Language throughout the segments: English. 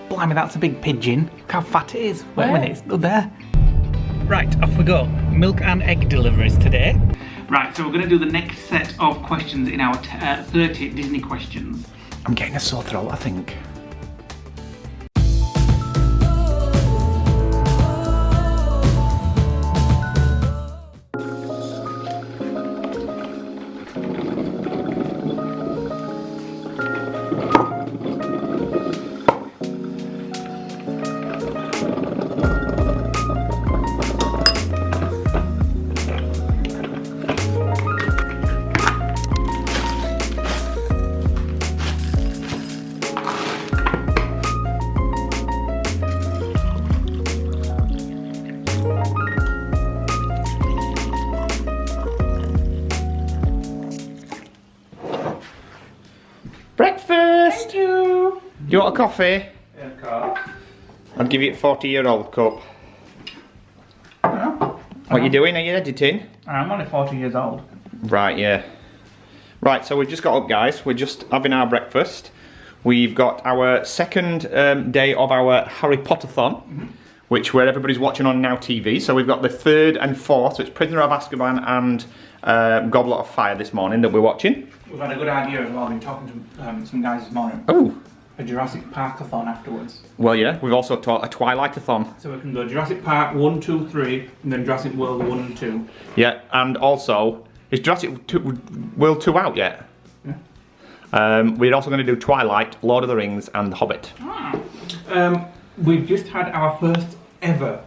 Blimey, that's a big pigeon. Look how fat it is. Wait a minute, it's not there. Right, off we go. Milk and egg deliveries today. Right, so we're going to do the next set of questions in our 30 Disney questions. I'm getting a sore throat, I think. Breakfast! Do you want a coffee? Epcot. I'll give you a 40-year-old cup. What are you doing? Are you editing? I'm only 40 years old. Right, yeah. Right, so we've just got up, guys. We're just having our breakfast. We've got our second day of our Harry Potter-thon, which where everybody's watching on Now TV. So we've got the third and fourth, so it's Prisoner of Azkaban and Goblet of Fire this morning that we're watching. We've had a good idea as well. I've been talking to some guys this morning. Oh. A Jurassic Park-a-thon afterwards. Well, yeah, we've also taught a Twilight-a-thon. So we can go Jurassic Park 1, 2, 3, and then Jurassic World 1 and 2. Yeah, and also, is Jurassic World 2 out yet? Yeah. We're also going to do Twilight, Lord of the Rings, and The Hobbit. We've just had our first ever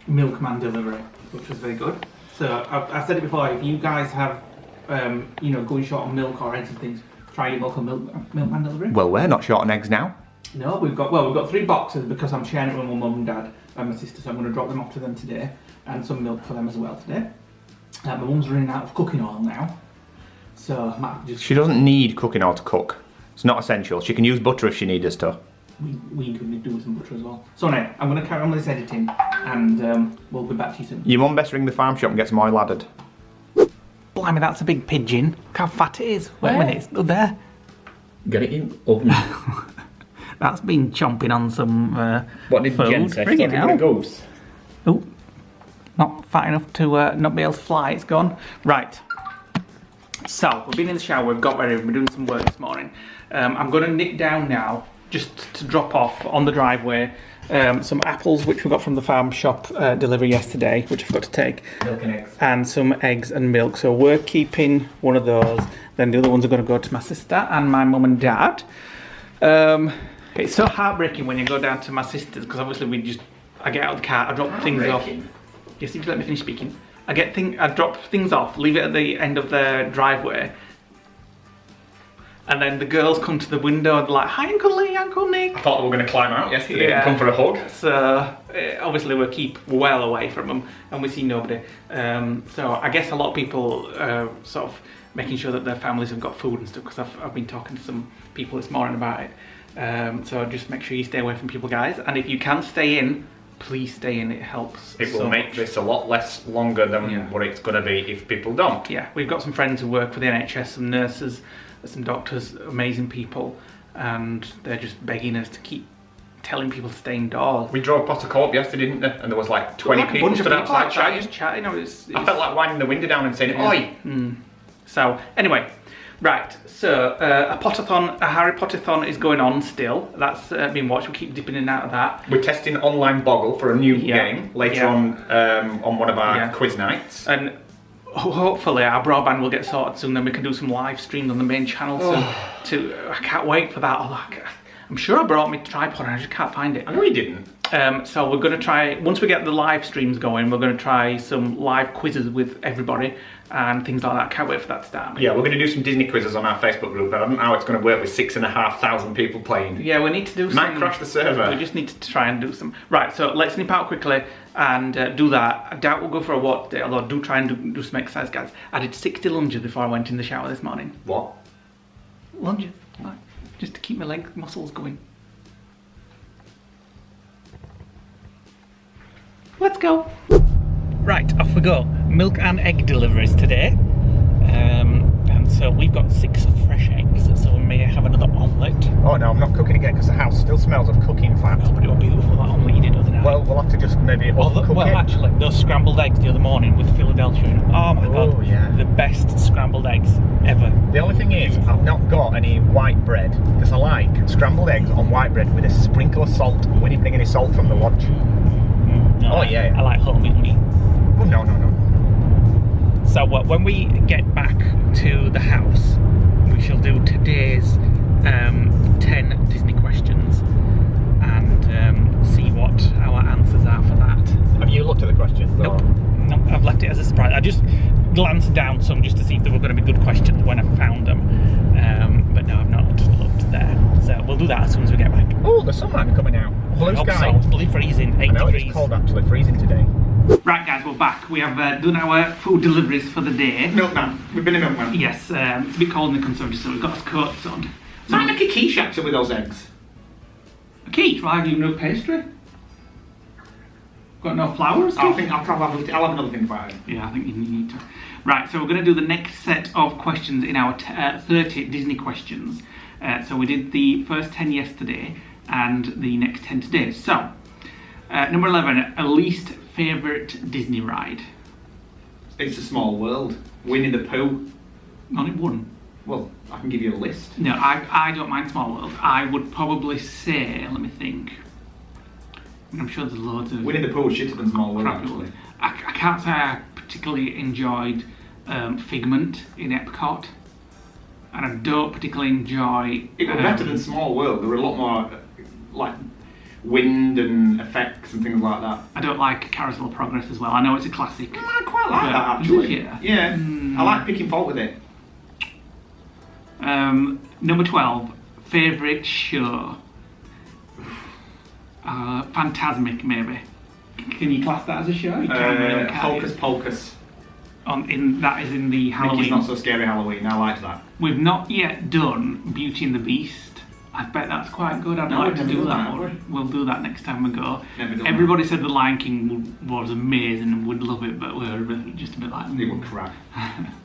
milkman delivery, which was very good. So I've said it before, if you guys have, you know, going short on milk or eggs and things, try your local milkman delivery. Well, we're not short on eggs now. No, we've got 3 boxes because I'm sharing it with my mum and dad and my sister, so I'm going to drop them off to them today, and some milk for them as well today. My mum's running out of cooking oil now, so I might just... She doesn't need cooking oil to cook. It's not essential. She can use butter if she needs us to. We could do some butter as well. So anyway, I'm going to carry on with this editing, and we'll be back to you soon. Your mum best ring the farm shop and get some oil added. Blimey, that's a big pigeon. Look how fat it is. Wait a minute, it's not there. Get it in oven. That's been chomping on some What did food. Jen say? Bring it Talking out. about a goose. Oh, not fat enough to not be able to fly. It's gone. Right. So we've been in the shower. We've got ready. We've been doing some work this morning. I'm going to nip down now just to drop off on the driveway some apples which we got from the farm shop delivery yesterday, which I forgot to take. Milk and eggs. And some eggs and milk. So we're keeping one of those. Then the other ones are going to go to my sister and my mum and dad. It's so heartbreaking when you go down to my sister's because obviously I get out of the car, I drop things off. Yes, you can let me finish speaking. I drop things off, leave it at the end of the driveway, and then the girls come to the window and they're like, "Hi, Uncle Lee, Uncle Nick." I thought they were going to climb out yesterday and come for a hug. So obviously we keep well away from them and we see nobody. So I guess a lot of people sort of making sure that their families have got food and stuff, because I've been talking to some people this morning about it. So just make sure you stay away from people, guys. And if you can stay in, please stay in. It helps. It will make this a lot less longer than what it's going to be if people don't. Yeah, we've got some friends who work for the NHS, some nurses, some doctors, amazing people, and they're just begging us to keep telling people to stay indoors. We drove past a co-op yesterday, didn't there? And there was like 20 people stood outside chatting. Just chatting. I felt like winding the window down and saying, "Oi!" So anyway, right. So a Harry Potter-thon is going on still. That's been watched. We keep dipping in and out of that. We're testing online Boggle for a new game later on one of our quiz nights. And hopefully our broadband will get sorted soon. Then we can do some live streams on the main channel. I can't wait for that. I'm sure I brought my tripod and I just can't find it. I know you didn't. So we're going to try, once we get the live streams going, we're going to try some live quizzes with everybody and things like that. Can't wait for that to start. Yeah, we're going to do some Disney quizzes on our Facebook group, but I don't know how it's going to work with 6,500 people playing. Yeah, we need to do some... Might crash the server. We just need to try and do some... Right, so let's nip out quickly and do that. I doubt we'll go for a walk today, although do try and do some exercise, guys. I did 60 lunges before I went in the shower this morning. What? Lunges, just to keep my leg muscles going. Let's go. Right, off we go. Milk and egg deliveries today. And so we've got 6 fresh eggs, so we're may have another omelette. Oh no, I'm not cooking again because the house still smells of cooking fat. No, but it would be beautiful, that omelette you did the other night. Well, we'll have to just maybe cook it. Actually, those scrambled eggs the other morning with Philadelphia in. Oh my god, yeah. The best scrambled eggs ever. The only thing is, I've not got any white bread because I like scrambled eggs on white bread with a sprinkle of salt. We didn't bring any salt from the lodge. No, I like wholemeal meat. Oh, no. So when we get back to the house, we shall do today's 10 Disney questions and see what our answers are for that. Have you looked at the questions? Nope. No, I've left it as a surprise. I just glanced down some just to see if they were going to be good questions when I found them. But no, I've not looked there. So we'll do that as soon as we get back. Oh, the sun might be coming out. Blue sky. So. It's bloody freezing, 8 I know, degrees. it's cold actually, freezing today. Right guys, we're back. We have done our food deliveries for the day. Milkman. We've been a milkman. Yes, it's a bit cold in the conservatory, so we've got our coats on. So Might make a quiche actually with those eggs. a quiche? Well, I've no pastry. Got no flour? I'll have another thing for it. Yeah, I think you need to. Right, so we're going to do the next set of questions in our 30 Disney questions. So we did the first 10 yesterday and the next 10 today. So, number 11, a least favourite Disney ride. It's a Small World. Winnie the Pooh. Only one. Well, I can give you a list. No, I don't mind Small World. I would probably say, let me think. I'm sure there's loads of... Winnie the Pooh was shitter than Small World, crappy actually. ones. I can't say I particularly enjoyed Figment in Epcot. And I don't particularly enjoy... It was better than Small World. There were a lot more, like, wind and effects and things like that. I don't like Carousel of Progress as well. I know it's a classic. I quite like that, actually. Yeah. I like picking fault with it. Number 12, favourite show. Phantasmic, maybe. Can you class that as a show? You can't really, Hocus Pocus. That is in the Halloween. Mickey's Not So Scary Halloween. I liked that. We've not yet done Beauty and the Beast. I bet that's quite good. I'd like to do that one. We'll do that next time we go. Everybody said The Lion King was amazing and would love it, but we're just a bit like... It was crap.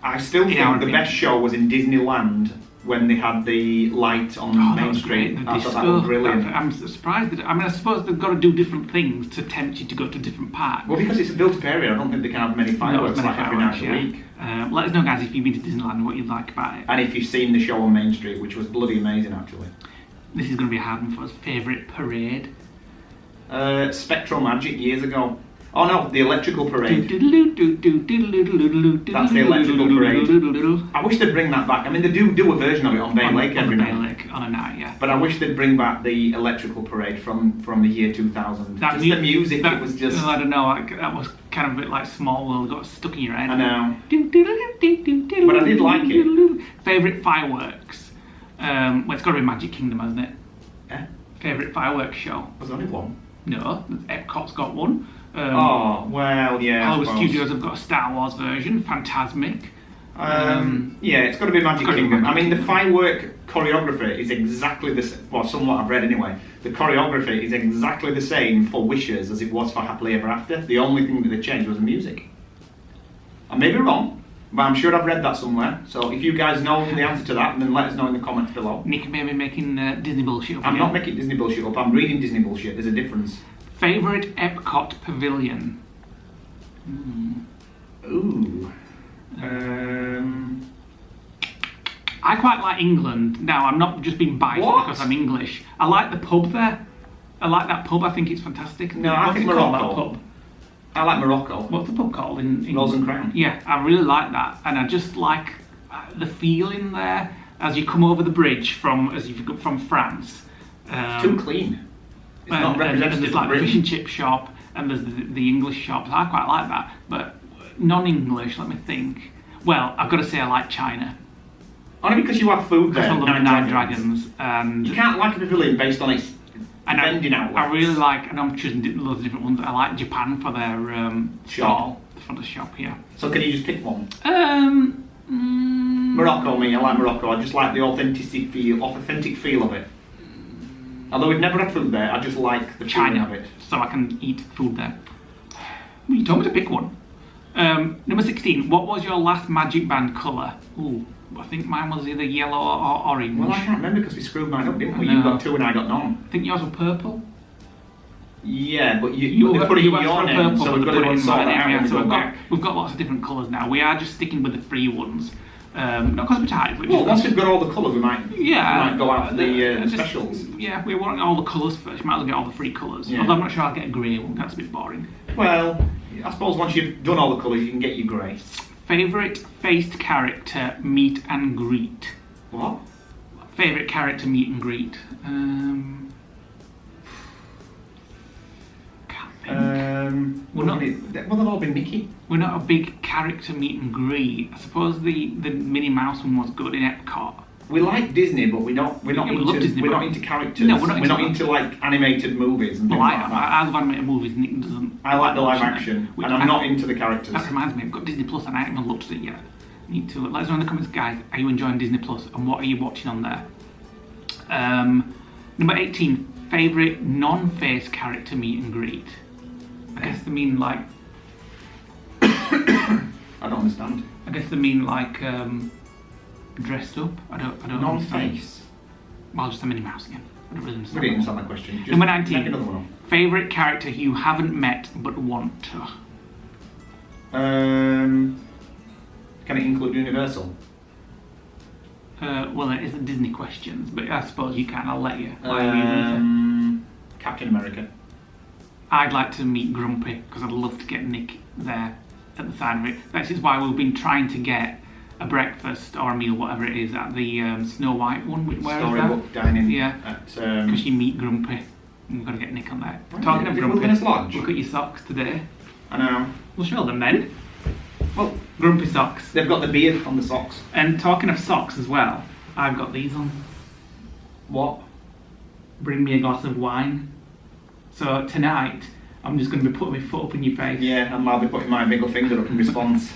I still think the best show was in Disneyland when they had the light on Main Street. I thought that was brilliant. I'm surprised that... I suppose they've got to do different things to tempt you to go to different parks. Well, because it's a built-up area, I don't think they can have many fireworks every night a week. Let us know, guys, if you've been to Disneyland and what you like about it. And if you've seen the show on Main Street, which was bloody amazing, actually. This is going to be a hard one for us. Favourite parade? Spectral Magic years ago. Oh no, the Electrical Parade. That's the Electrical Parade. I wish they'd bring that back. I mean, they do a version of it on Bay Lake every night. On a night, yeah. But I wish they'd bring back the Electrical Parade from the year 2000. Just the music, it was just... I don't know, that was kind of a bit like Small World, got stuck in your head. I know. But I did like it. Favourite fireworks? Well, it's got to be Magic Kingdom, hasn't it? Yeah. Favourite fireworks show? There's only one. No, Epcot's got one. Well, yeah. Hollywood Studios have got a Star Wars version, Phantasmic. Yeah, it's got to be Magic Kingdom. I mean, the firework choreography is exactly the same. Well, somewhat I've read anyway. The choreography is exactly the same for Wishes as it was for Happily Ever After. The only thing that they changed was the music. I may be wrong, but I'm sure I've read that somewhere. So if you guys know the answer to that, then let us know in the comments below. Nick may be making Disney bullshit up. I'm not making Disney bullshit up. I'm reading Disney bullshit. There's a difference. Favourite Epcot pavilion? Ooh. I quite like England. Now, I'm not just being biased because I'm English. I like the pub there. I like that pub. I think it's fantastic. No, I think Morocco. Pub? I like Morocco. What's the pub called? In Rose and Crown. Yeah, I really like that. And I just like the feeling there as you come over the bridge from France. It's too clean. It's not representative. And there's like the fish and chip shop and there's the English shops. I quite like that. But non-English, let me think. Well, I've got to say I like China. Only because you have food there. I love the Nine Dragons. And you can't like a pavilion based on its vending outlets. I really like, and I'm choosing loads of different ones. I like Japan for their stall, the front of the shop here. So can you just pick one? Morocco, I like Morocco. I just like the authentic feel of it. Although we've never had food there, I just like the China of it. So I can eat food there. Well, you told me to pick one. Number 16. What was your last Magic Band colour? Ooh. I think mine was either yellow or orange. Well, I can't remember because we screwed mine up, didn't we? No. You got 2 and I got none. I think yours were purple. Yeah, but you put it in your name, so we've got to sort that out when we go back. We've got lots of different colours now. We are just sticking with the free ones. Not because we're tired. Well, once we've got all the colours, we might go out for the specials. Yeah, we want all the colours first. Might as well get all the free colours. Yeah. Although I'm not sure I'll get a grey one. That's a bit boring. Well, I suppose once you've done all the colours, you can get your grey. Favourite faced character meet and greet. What? Favourite character meet and greet. Well, they've all been Mickey. We're not a big character meet and greet. I suppose the Minnie Mouse one was good in Epcot. We like Disney, but we're not we love Disney, not into characters. No, we're not into like animated movies and things Well, like that. I love animated movies. Nick doesn't. I like the live watching action, them, and I'm not into the characters. That reminds me, I've got Disney Plus and I haven't even looked at it yet. Need to let us know in the comments, guys. Are you enjoying Disney Plus and what are you watching on there? Number 18, favourite non-face character meet and greet. I guess they mean like. I don't understand. I guess they mean like dressed up. I don't understand. Non-face. Well, just a Minnie Mouse again. I don't really We understand. didn't understand that question. Just Number 19. Make another one up. Favourite character you haven't met but want to. Can it include Universal? Well, it isn't Disney questions, but I suppose you can. I'll let you. Captain America. I'd like to meet Grumpy because I'd love to get Nick there at the side of it. That's just why we've been trying to get a breakfast or a meal, whatever it is, at the Snow White one. Where Storybook is that? dining. Yeah. Because you meet Grumpy. We've got to get Nick on there. Talking of Grumpy, Wilderness Lodge? look at your socks today. I know. We'll show them then. Well, Grumpy socks. they've got the beard on the socks. And talking of socks as well, I've got these on. What? Bring me a glass of wine. So tonight, I'm just going to be putting my foot up in your face. Yeah, and I'll be putting my middle finger up in response.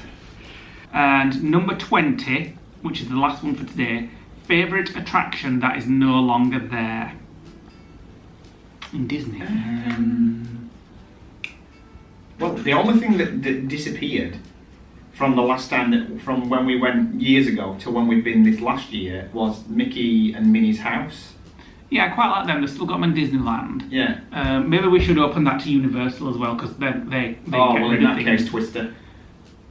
And number 20, which is the last one for today, favourite attraction that is no longer there in Disney. Well, the only thing that disappeared from the last time, from when we went years ago to when we've been this last year, was Mickey and Minnie's house. Yeah, I quite like them. They've still got them in Disneyland. Yeah. Maybe we should open that to Universal as well, because they Oh, get well, rid in of that things. case, Twister.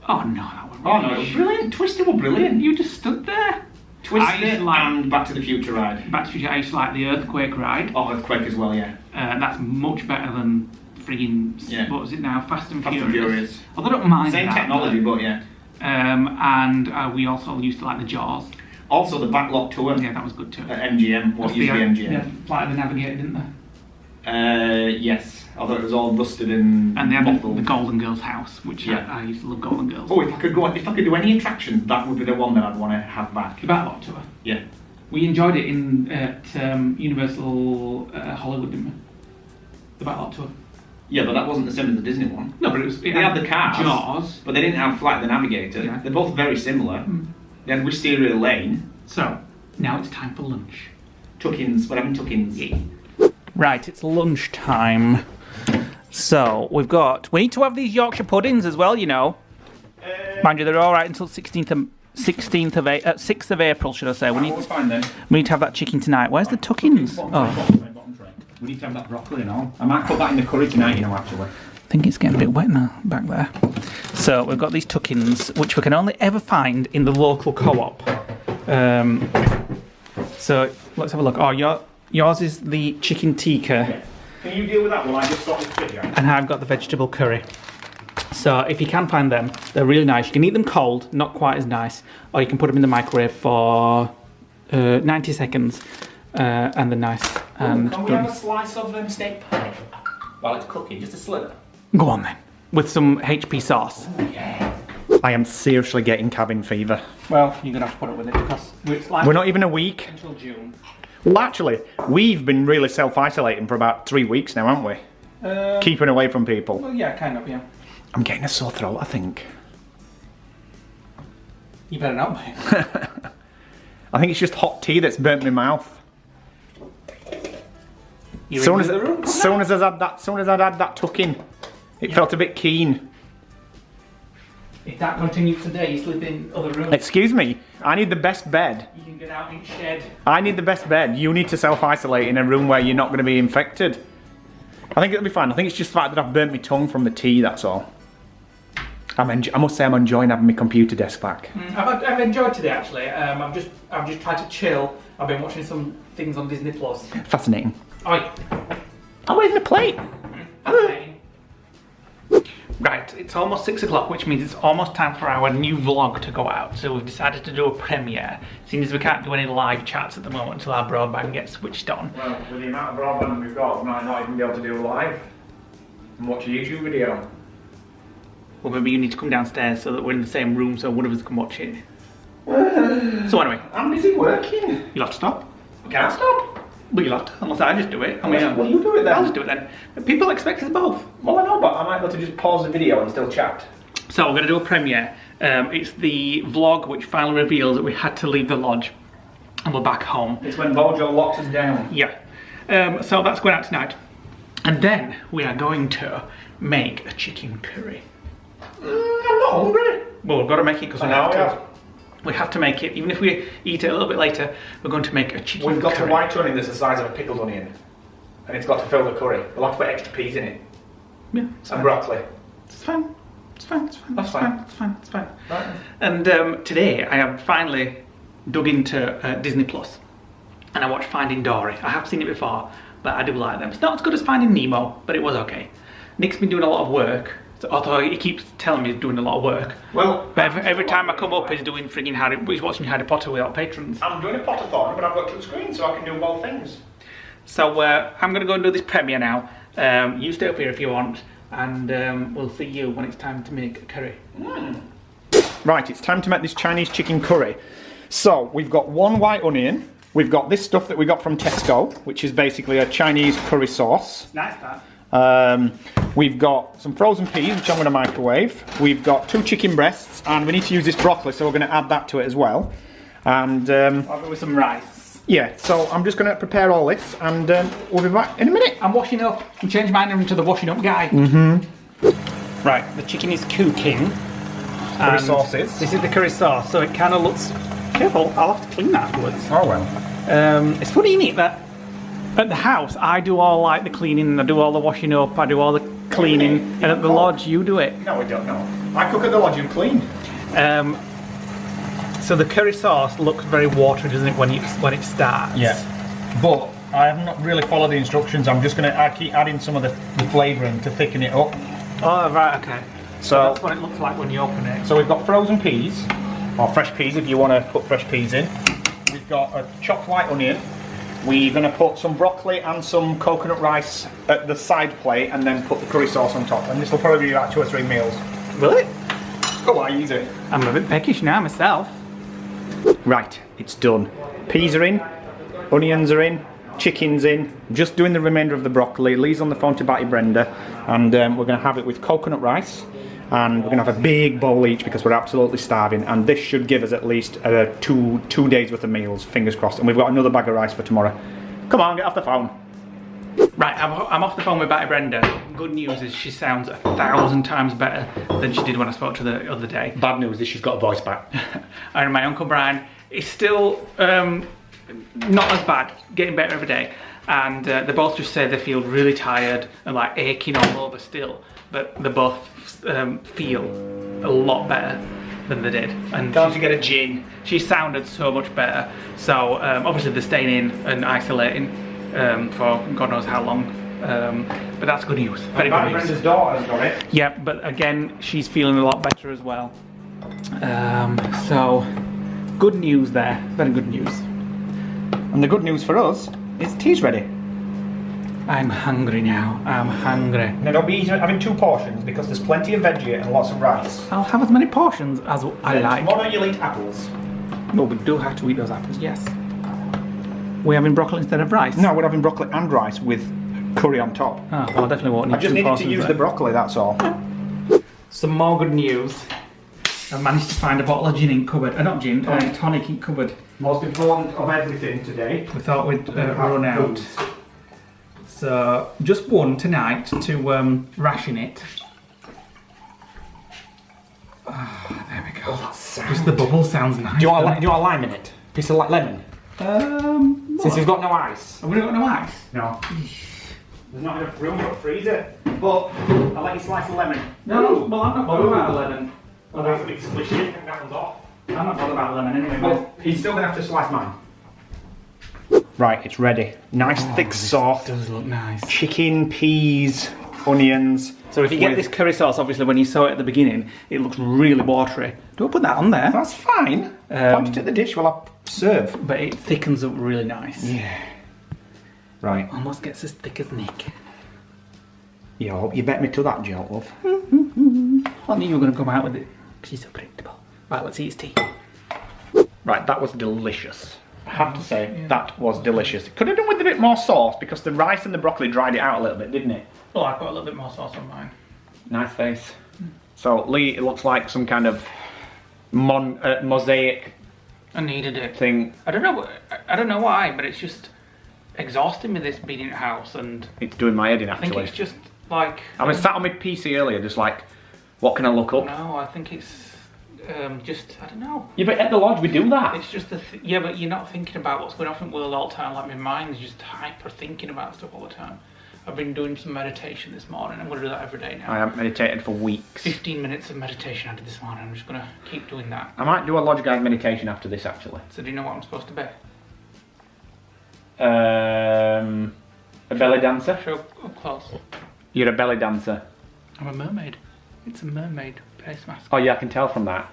Oh no, that was Oh no, it was brilliant. Twister were brilliant. You just stood there. Twister I used to like and Back to the Future ride. Back to the Future. I used to like the Earthquake ride. Oh, Earthquake as well, yeah. That's much better than friggin' Yeah. what was it now? Fast and Fast and Furious. Furious. Although I don't mind Same that, technology, but yeah. And we also used to like the Jaws. Also, the Backlot Tour Yeah, that was good too. at MGM. What used to be MGM? Yeah, Flight of the Navigator, didn't they? Yes. Although it was all rusted and And they had bottled. the Golden Girls house, which Yeah. I used to love Golden Girls. Oh, if I could do any attraction, that would be the one that I'd want to have back. The Backlot Tour. Yeah. We enjoyed it at Universal Hollywood, didn't we? The Backlot Tour. Yeah, but that wasn't the same as the Disney one. No, but it had the cars, Jaws. but they didn't have Flight of the Navigator. Yeah. They're both very similar. They had Wisteria Lane. So, now it's time for lunch. Tuckins, we're having tuckins. Yeah. Right, it's lunchtime. So, we need to have these Yorkshire puddings as well, you know. Mind you, they're alright until 6th of April, should I say. We need to have that chicken tonight. Where's the tuckins? Oh. We need to have that broccoli and all. I might put that in the curry tonight, you know, actually. I think it's getting a bit wet now, back there. So we've got these tuckins, which we can only ever find in the local co-op. So let's have a look. Oh, yours is the chicken tikka. Yeah. Can you deal with that while I just sort this video? And I've got the vegetable curry. So if you can find them, they're really nice. You can eat them cold, not quite as nice, or you can put them in the microwave for 90 seconds, and they're nice. And can we have a slice of steak pie while it's cooking? Just a sliver. Go on then, with some HP sauce. Yeah. I am seriously getting cabin fever. Well, you're gonna have to put up with it because it's like We're not even a week. until June. Well, actually, we've been really self-isolating for about 3 weeks now, haven't we? Keeping away from people. Well, yeah, kind of, yeah. I'm getting a sore throat, I think. You better not be. I think it's just hot tea that's burnt my mouth. Soon as I'd had that tuck in, it felt a bit keen. If that continues today, you sleep in other rooms. Excuse me, I need the best bed. You can get out in shed. I need the best bed. You need to self-isolate in a room where you're not going to be infected. I think it'll be fine. I think it's just the fact that I've burnt my tongue from the tea, that's all. I must say I'm enjoying having my computer desk back. I've enjoyed today actually. I've just tried to chill. I've been watching some things on Disney Plus. Fascinating. Oi. Oh, where's my plate? Fascinating. Right, it's almost 6 o'clock, which means it's almost time for our new vlog to go out. So we've decided to do a premiere, seeing as we can't do any live chats at the moment until our broadband gets switched on. Well, with the amount of broadband we've got, we might not even be able to do a live and watch a YouTube video. Well, maybe you need to come downstairs so that we're in the same room so one of us can watch it. So anyway, I'm busy working. you'll have to stop. I can't stop. But you'll have to, unless I just do it. I mean, Well, you do it then. I'll just do it then. People expect us both. Well, I know, but I might be able to just pause the video and still chat. So we're going to do a premiere. It's the vlog which finally reveals that we had to leave the lodge and we're back home. It's when Bojo locked us down. Yeah. So that's going out tonight. And then we are going to make a chicken curry. I'm not hungry. Well, we've got to make it because we I know, have to. yeah. We have to make it. Even if we eat it a little bit later, we're going to make a chicken We've got curry. a white onion that's the size of a pickled onion. And it's got to fill the curry. We'll have to put extra peas in it. Yeah, it's And fine. broccoli. It's fine. It's fine. It's fine. That's it's fine. It's fine. It's fine. Right. And today I have finally dug into Disney Plus, and I watched Finding Dory. I have seen it before, but I do like them. It's not as good as Finding Nemo, but it was okay. Nick's been doing a lot of work, so, although he keeps telling me he's doing a lot of work. Well, But every time I come up, he's doing frigging he's watching Harry Potter without patrons. I'm doing a Potter-thon, but I've got 2 screens, so I can do both things. So I'm going to go and do this premiere now. You stay up here if you want, and we'll see you when it's time to make a curry. Right, it's time to make this Chinese chicken curry. So, we've got 1 white onion. We've got this stuff that we got from Tesco, which is basically a Chinese curry sauce. Nice, that. We've got some frozen peas, which I'm going to microwave. We've got 2 chicken breasts, and we need to use this broccoli, so we're going to add that to it as well. And I'll go with some rice. yeah, so I'm just going to prepare all this, and we'll be back in a minute. I'm washing up. I changed my name to the washing up guy. Right, the chicken is cooking. Curry and sauces. This is the curry sauce, so it kind of looks. Careful, I'll have to clean that afterwards. Oh well. It's funny, isn't it, that at the house I do all like the cleaning, I do all the washing up, I do all the cleaning, and at the lodge you do it. No, we don't know. I cook at the lodge and clean. So the curry sauce looks very watery, doesn't it, when it starts? Yeah. But I have not really followed the instructions. I'm just going to keep adding some of the flavouring to thicken it up. Oh, right, okay. So That's what it looks like when you open it. So we've got frozen peas, or fresh peas if you want to put fresh peas in. We've got a chopped white onion. We're going to put some broccoli and some coconut rice at the side plate and then put the curry sauce on top. And this will probably be about 2 or 3 meals. Will it? Go on, use it. I'm a bit peckish now myself. Right, it's done. Peas are in, onions are in, chicken's in. Just doing the remainder of the broccoli. Lee's on the phone to Batty Brenda, and we're going to have it with coconut rice. And we're going to have a big bowl each because we're absolutely starving. And this should give us at least 2 days worth of meals, fingers crossed. And we've got another bag of rice for tomorrow. Come on, get off the phone. Right, I'm off the phone with Batty Brenda. Good news is she sounds 1,000 times better than she did when I spoke to her the other day. Bad news is she's got a voice back. And my Uncle Brian is still not as bad, getting better every day. And they both just say they feel really tired and like aching all over still. But they both feel a lot better than they did. And Can't you get a gin? she sounded so much better. So obviously they're staying in and isolating for God knows how long. But that's good news. Very good news. Brenda's daughter's got it. Yeah, but again, she's feeling a lot better as well. So good news there. Very good news. And the good news for us is tea's ready. I'm hungry now. I'm hungry. Now don't be having 2 portions because there's plenty of veggie and lots of rice. I'll have as many portions as I like. Tomorrow you'll eat apples. Well, we do have to eat those apples, yes. We're having broccoli instead of rice? No, we're having broccoli and rice with curry on top. Oh, well, I definitely won't need I just 2 needed to portions use there. the broccoli, that's all. Some more good news. I managed to find a bottle of gin in cupboard. Not gin, tonic in cupboard. Most important of everything today. We thought we'd run out. So, just one tonight to ration it. Oh, that sound. Just the bubble sounds nice. Do you want a lime in it? Piece of lemon? Since it's got no ice. Have we got no ice? No. There's not enough room for a freezer. But I'll let you slice a lemon. No, well, I'm not bothered about the lemon. Well, that's a bit squishy. I think that one's off. I'm not bothered about the lemon anyway. Well, he's still going to have to slice mine. Right, it's ready. Nice thick sauce. Does look nice. Chicken, peas, onions. So if you get this curry sauce, obviously when you saw it at the beginning, it looks really watery. Don't put that on there. That's fine. Point it at the dish while I serve. But it thickens up really nice. Yeah. Right. Almost gets as thick as Nick. Yo, you bet me to that, Joe, love. I knew you were going to come out with it. She's so predictable. Right, let's eat his tea. Right, that was delicious. I have to say, that was delicious. Could have done with a bit more sauce because the rice and the broccoli dried it out a little bit, didn't it? Oh, I've got a little bit more sauce on mine. Nice face. So, Lee, it looks like some kind of mosaic I needed it. thing. I don't know why, but it's just exhausting me, this being in the house, and It's doing my head in, I actually. think it's just like... I was sat on my PC earlier, just like, what can I look up? No, I think it's just, I don't know. Yeah, but at the lodge we do that. It's just yeah, but you're not thinking about what's going on in the world all the time. Like, my mind's just hyper thinking about stuff all the time. I've been doing some meditation this morning. I'm going to do that every day now. I haven't meditated for weeks. 15 minutes of meditation I did this morning. I'm just going to keep doing that. I might do a Lodge Guys meditation after this, actually. So do you know what I'm supposed to be? A belly dancer? Show up close. You're a belly dancer. I'm a mermaid. It's a mermaid face mask. Oh yeah, I can tell from that.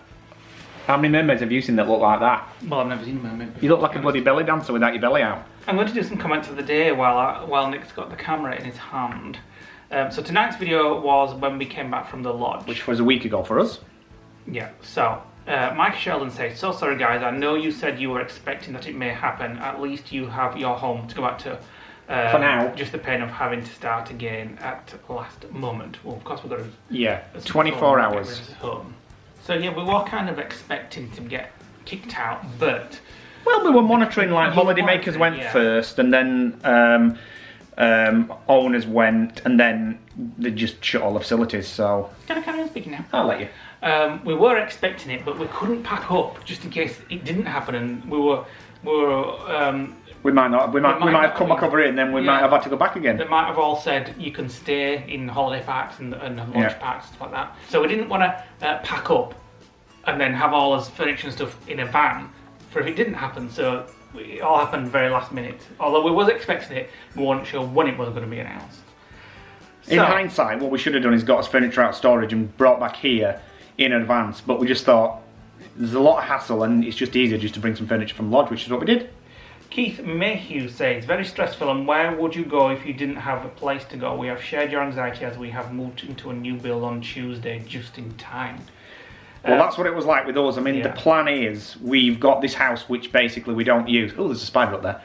How many mermaids have you seen that look like that? Well, I've never seen a mermaid before. You look like a bloody belly dancer without your belly out. I'm going to do some comments of the day while Nick's got the camera in his hand. So tonight's video was when we came back from the lodge. Which was a week ago for us. Yeah, so Mike Sheldon says, so sorry guys, I know you said you were expecting that it may happen. At least you have your home to go back to. For now. Just the pain of having to start again at the last moment. Well, of course we've got to... Yeah, 24 hours. Home. So yeah, we were kind of expecting to get kicked out, but... Well, we were monitoring, like, holidaymakers went first, and then owners went, and then they just shut all the facilities, so... Can I carry on speaking now? I'll let you. We were expecting it, but we couldn't pack up, just in case it didn't happen, and we might have come back over here, and then we might have had to go back again. They might have all said you can stay in holiday parks and lodge parks and stuff like that. So we didn't want to pack up and then have all this furniture and stuff in a van for if it didn't happen. So it all happened very last minute. Although we was expecting it, we weren't sure when it was going to be announced. So, in hindsight, what we should have done is got us furniture out of storage and brought back here in advance. But we just thought there's a lot of hassle, and it's just easier just to bring some furniture from the lodge, which is what we did. Keith Mayhew says, very stressful, and where would you go if you didn't have a place to go? We have shared your anxiety as we have moved into a new build on Tuesday just in time. Well, that's what it was like with us. I mean, the plan is we've got this house which basically we don't use. Oh, there's a spider up there.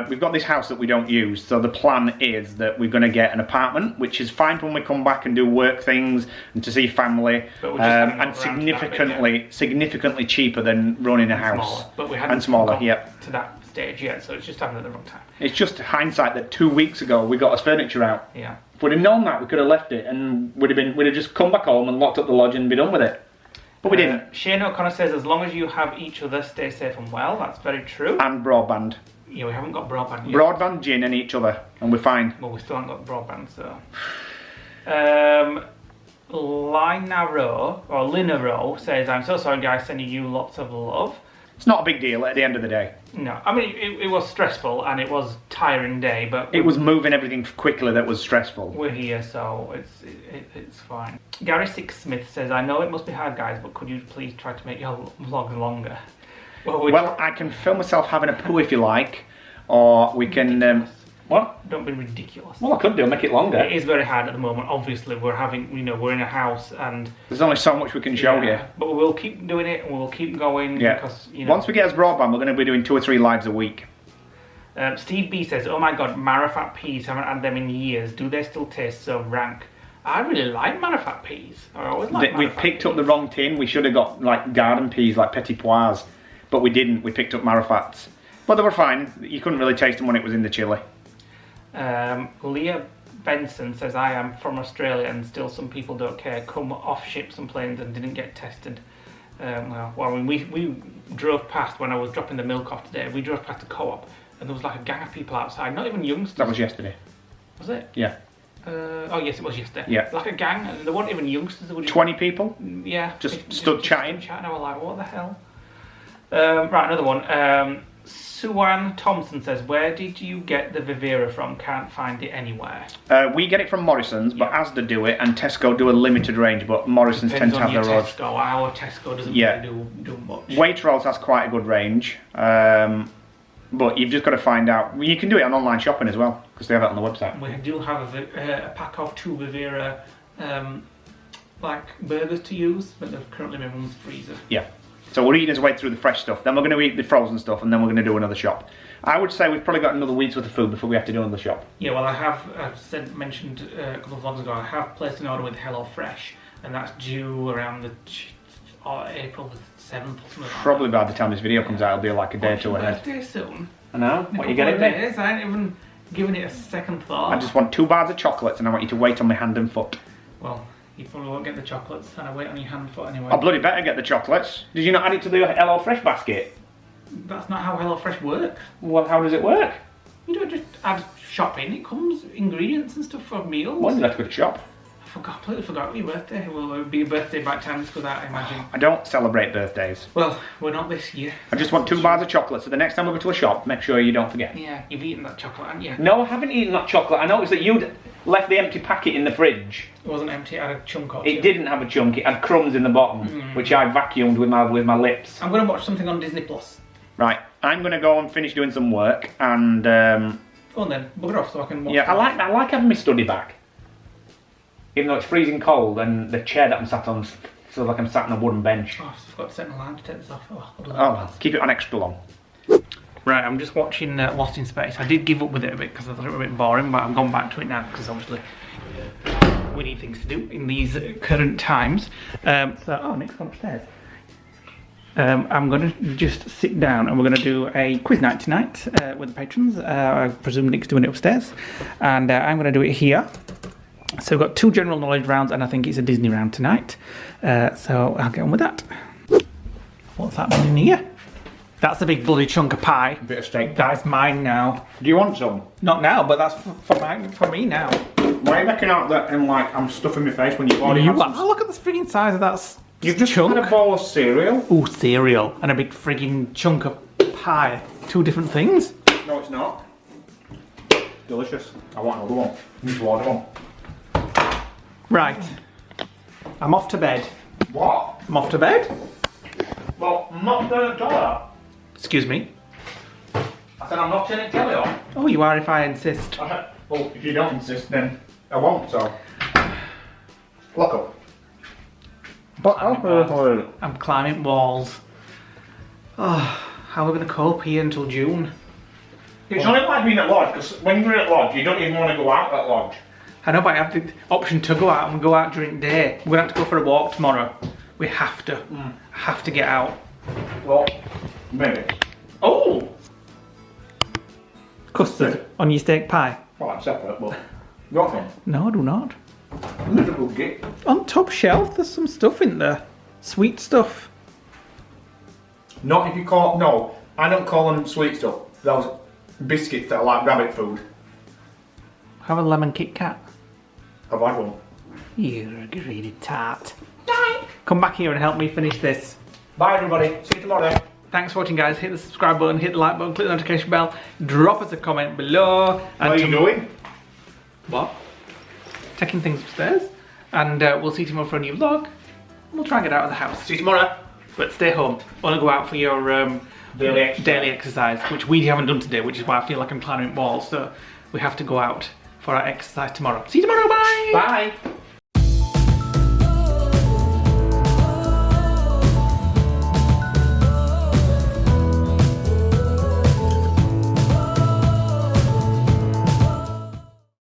We've got this house that we don't use, so the plan is that we're going to get an apartment, which is fine when we come back and do work things and to see family, and significantly cheaper than running a house. Smaller, but we hadn't got to that stage yet, so it's just happened at the wrong time. It's just hindsight that 2 weeks ago we got us furniture out. Yeah. If we'd have known that, we could have left it and we'd have just come back home and locked up the lodge and be done with it. But we didn't. Shane O'Connor says, as long as you have each other, stay safe and well. That's very true. And broadband. Yeah, we haven't got broadband yet. Broadband, gin and each other, and we're fine. Well, we still haven't got broadband, so... Linaro says, I'm so sorry guys, sending you lots of love. It's not a big deal at the end of the day. No, I mean, it was stressful and it was tiring day, but... It was moving everything quickly that was stressful. We're here, so it's fine. Gary Six Smith says, I know it must be hard, guys, but could you please try to make your vlogs longer? Well, I can film myself having a poo if you like, or we can... What? Don't be ridiculous. Well, I could do, make it longer. It is very hard at the moment. Obviously, we're in a house and... There's only so much we can show you. But we'll keep doing it and we'll keep going because, Once we get us broadband, we're going to be doing 2 or 3 lives a week. Steve B says, oh my god, Marifat peas, haven't had them in years. Do they still taste so rank? I really like Marifat peas. I always like We picked up the wrong tin. We should have got like garden peas, like petit pois. But we didn't. We picked up Marifats. But they were fine. You couldn't really taste them when it was in the chili. Leah Benson says, I am from Australia and still some people don't care. Come off ships and planes and didn't get tested. Well, I mean, we drove past when I was dropping the milk off today. We drove past the co-op, and there was like a gang of people outside. Not even youngsters. That was yesterday. Was it? Yeah. Oh yes, it was yesterday. Yeah. Like a gang, and there weren't even youngsters. There were 20 people? Yeah. Just stood chatting. I was like, what the hell? Right, another one. Suan Thompson says, where did you get the Vivera from? Can't find it anywhere. We get it from Morrison's, but Asda do it, and Tesco do a limited range, but Morrison's tend to have their own. Tesco. Our Tesco doesn't really do much. Waitrose has quite a good range, but you've just got to find out. You can do it on online shopping as well, because they have it on the website. We do have a pack of 2 Vivera like burgers to use, but they're currently in my mum's freezer. Yeah. So we're eating our way through the fresh stuff, then we're going to eat the frozen stuff, and then we're going to do another shop. I would say we've probably got another week's worth of food before we have to do another shop. Yeah, well, I've mentioned a couple of vlogs ago, I have placed an order with HelloFresh, and that's due around the April 7th or something like that. Probably by the time this video comes out, it'll be like a day or two ahead. Birthday soon. I know. What are you getting me? I ain't even given it a second thought. I just want 2 bars of chocolates, and I want you to wait on my hand and foot. Well, you probably won't get the chocolates, and I wait on your hand and foot anyway. I bloody better get the chocolates. Did you not add it to the HelloFresh basket? That's not how HelloFresh works. Well, how does it work? You don't just add shopping, it comes ingredients and stuff for meals. When did you have to go to shop? I completely forgot your birthday. Well, it would be a birthday by the time this goes out, I imagine. I don't celebrate birthdays. Well, we're not this year. I just want 2 bars of chocolate, so the next time we go to a shop, make sure you don't forget. Yeah, you've eaten that chocolate, haven't you? No, I haven't eaten that chocolate. I noticed that you'd left the empty packet in the fridge. It wasn't empty, it had a chunk or two. It didn't have a chunk, it had crumbs in the bottom, which I vacuumed with my lips. I'm going to watch something on Disney Plus. Right, I'm going to go and finish doing some work, and... Go on then, bugger off so I can watch. Yeah, I like having my study back. Even though it's freezing cold, and the chair that I'm sat on feels like I'm sat on a wooden bench. Oh, I forgot to set an alarm to take this off. Oh, keep it on extra long. Right, I'm just watching Lost in Space. I did give up with it a bit because I thought it was a bit boring, but I've gone back to it now because obviously we need things to do in these current times. Nick's gone upstairs. I'm going to just sit down and we're going to do a quiz night tonight with the patrons. I presume Nick's doing it upstairs. And I'm going to do it here. So we've got 2 general knowledge rounds and I think it's a Disney round tonight. So I'll get on with that. What's happening in here? That's a big bloody chunk of pie. A bit of steak. That's mine now. Do you want some? Not now, but that's for me now. Why are you making out that and like I'm stuffing my face when you've already had some? Oh, look at the frigging size of that. You've just had a bowl of cereal. Ooh, cereal and a big frigging chunk of pie. 2 different things. No, it's not. Delicious. I want another one. You need to order one. Right. I'm off to bed. What? I'm off to bed. Well, I'm not turning the telly on. Excuse me. I said I'm not turning the telly on. Oh, you are if I insist. Well, if you don't insist, then I won't, so. Look up. I'm climbing walls. Oh, how are we going to cope here until June? It's only like being at lodge, because when you're at lodge, you don't even want to go out at lodge. I know, but I have the option to go out and go out during the day. We're going to have to go for a walk tomorrow. We have to. Have to get out. Well, maybe. Oh! Custard on your steak pie. Well, I'm separate, but you want some? No, I do not. Little git. On top shelf, there's some stuff in there. Sweet stuff. Not if you call... No, I don't call them sweet stuff. Those biscuits that are like rabbit food. Have a lemon Kit Kat. I've had one. You're a greedy tart. Come back here and help me finish this. Bye everybody, see you tomorrow. Thanks for watching guys, hit the subscribe button, hit the like button, click the notification bell, drop us a comment below. And what are you doing? What? Taking things upstairs. And we'll see you tomorrow for a new vlog. We'll try and get out of the house. See you tomorrow. But stay home. Want to go out for your daily exercise, which we haven't done today, which is why I feel like I'm climbing walls. So we have to go out for our exercise tomorrow. See you tomorrow, bye! Bye!